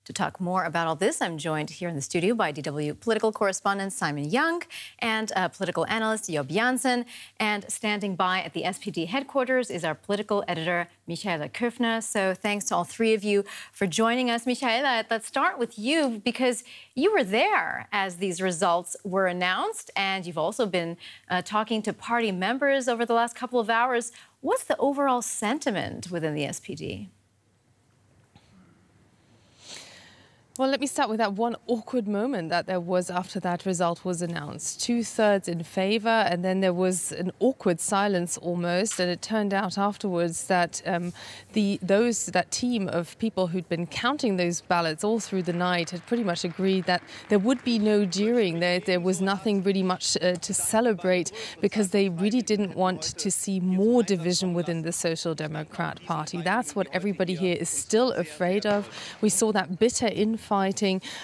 To talk more about all this, I'm joined here in the studio by DW political correspondent Simon Young and political analyst Job Janssen. And standing by at the SPD headquarters is our political editor Michaela Köfner. So thanks to all three of you for joining us. Michaela, let's start with you because you were there as these results were announced, and you've also been talking to party members over the last couple of hours. What's the overall sentiment within the SPD? Well, let me start with that one awkward moment that there was after that result was announced. 2/3 in favour, and then there was an awkward silence almost. And it turned out afterwards that that team of people who'd been counting those ballots all through the night had pretty much agreed that there would be no jeering. There was nothing really much to celebrate because they really didn't want to see more division within the Social Democrat Party. That's what everybody here is still afraid of. We saw that bitter infighting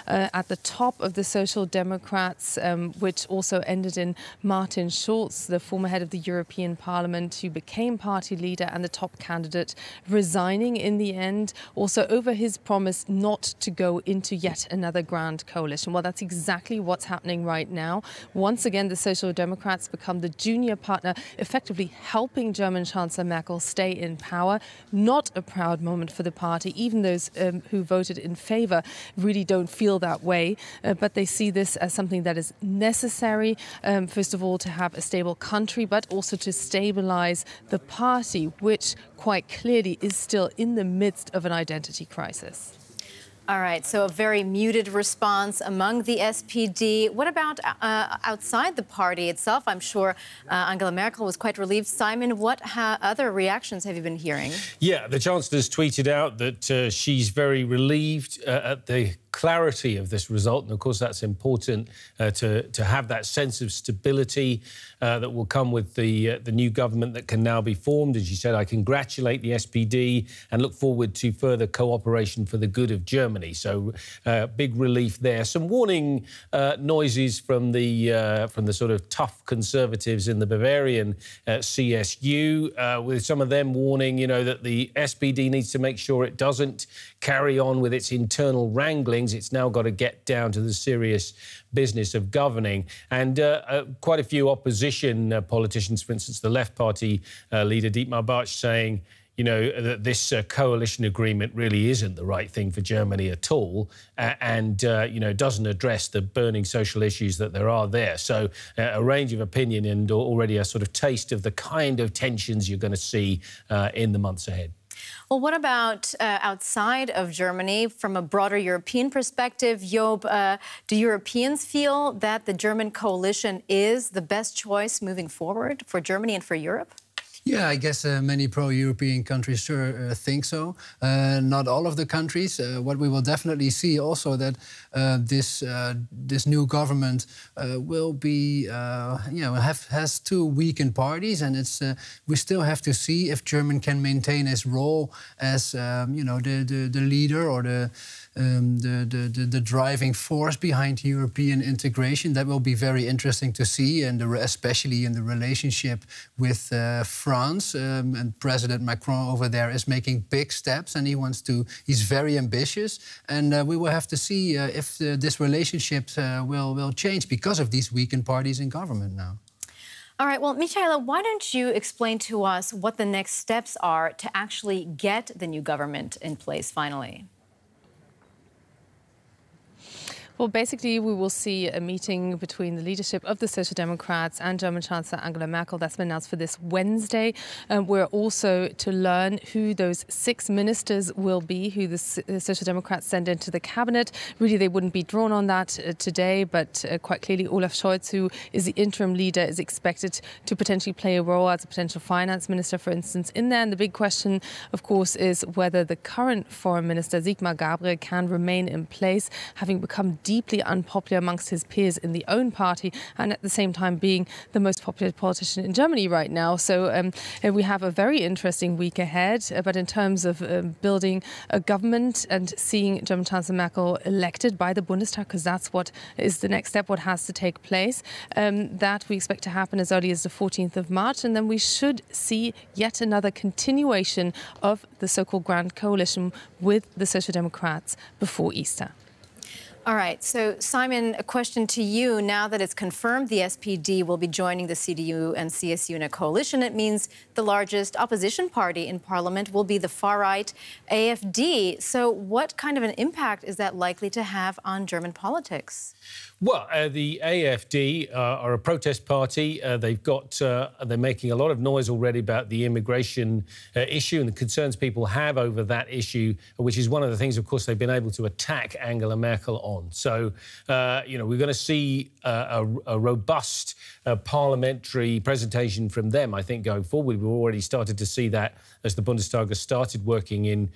at the top of the Social Democrats, which also ended in Martin Schulz, the former head of the European Parliament, who became party leader and the top candidate, resigning in the end, also over his promise not to go into yet another grand coalition. Well, that's exactly what's happening right now. Once again, the Social Democrats become the junior partner, effectively helping German Chancellor Merkel stay in power. Not a proud moment for the party. Even those who voted in favour really don't feel that way, but they see this as something that is necessary, first of all, to have a stable country, but also to stabilise the party, which quite clearly is still in the midst of an identity crisis. All right, so a very muted response among the SPD. What about outside the party itself? I'm sure Angela Merkel was quite relieved. Simon, what other reactions have you been hearing? Yeah, the Chancellor's tweeted out that she's very relieved at the clarity of this result. And of course, that's important to have that sense of stability that will come with the new government that can now be formed. As you said, I congratulate the SPD and look forward to further cooperation for the good of Germany. So big relief there. Some warning noises from the sort of tough conservatives in the Bavarian CSU, with some of them warning, you know, that the SPD needs to make sure it doesn't carry on with its internal wranglings. It's now got to get down to the serious business of governing. And quite a few opposition politicians, for instance, the Left Party leader Dietmar Bartsch, saying, you know, that this coalition agreement really isn't the right thing for Germany at all, and, you know, doesn't address the burning social issues that there are there. So a range of opinion and already a sort of taste of the kind of tensions you're going to see in the months ahead. Well, what about outside of Germany, from a broader European perspective? Job, do Europeans feel that the German coalition is the best choice moving forward for Germany and for Europe? Yeah, I guess many pro-European countries sure think so. Not all of the countries. What we will definitely see also that this new government will be, you know, has two weakened parties, and it's we still have to see if Germany can maintain its role as you know, the leader or the driving force behind European integration. That will be very interesting to see, and especially in the relationship with France. And President Macron over there is making big steps, and he's very ambitious. And we will have to see if this relationship will change because of these weakened parties in government now. All right, well, Michaela, why don't you explain to us what the next steps are to actually get the new government in place finally? Well, basically, we will see a meeting between the leadership of the Social Democrats and German Chancellor Angela Merkel. That's been announced for this Wednesday. We're also to learn who those 6 ministers will be, who the Social Democrats send into the cabinet. Really, they wouldn't be drawn on that today, but quite clearly, Olaf Scholz, who is the interim leader, is expected to potentially play a role as a potential finance minister, for instance, in there. And the big question, of course, is whether the current foreign minister, Sigmar Gabriel, can remain in place, having become deeply unpopular amongst his peers in the own party, and at the same time being the most popular politician in Germany right now. So we have a very interesting week ahead. But in terms of building a government and seeing German Chancellor Merkel elected by the Bundestag, because that's what is the next step, what has to take place, that we expect to happen as early as the 14th of March. And then we should see yet another continuation of the so-called Grand Coalition with the Social Democrats before Easter. All right. So, Simon, a question to you. Now that it's confirmed the SPD will be joining the CDU and CSU in a coalition, it means the largest opposition party in parliament will be the far-right AfD. So what kind of an impact is that likely to have on German politics? Well, the AfD are a protest party. They're making a lot of noise already about the immigration issue and the concerns people have over that issue, which is one of the things, of course, they've been able to attack Angela Merkel on. So, we're going to see a robust parliamentary presentation from them, I think, going forward. We've already started to see that as the Bundestag has started working in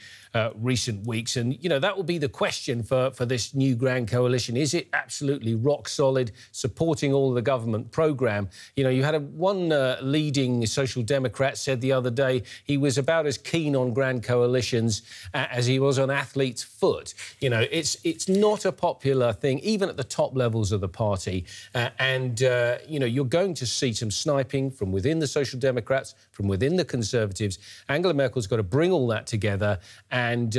recent weeks. And, that will be the question for this new Grand Coalition. Is it absolutely rock solid, supporting all of the government programme? You had one leading Social Democrat said the other day he was about as keen on Grand Coalitions as he was on athlete's foot. It's not a popular thing, even at the top levels of the party. You're going to see some sniping from within the Social Democrats, from within the Conservatives. Angela Merkel's got to bring all that together, and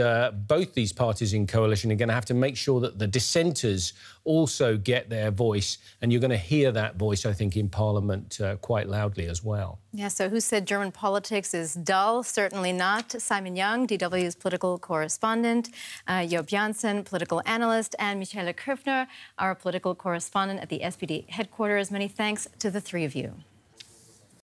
both these parties in coalition are going to have to make sure that the dissenters also get their voice, and you're going to hear that voice, I think, in Parliament quite loudly as well. Yeah, so who said German politics is dull? Certainly not. Simon Young, DW's political correspondent, Job Janssen, political analyst, and Michele Köfner, our political correspondent at the SPD headquarters. Many thanks to the three of you.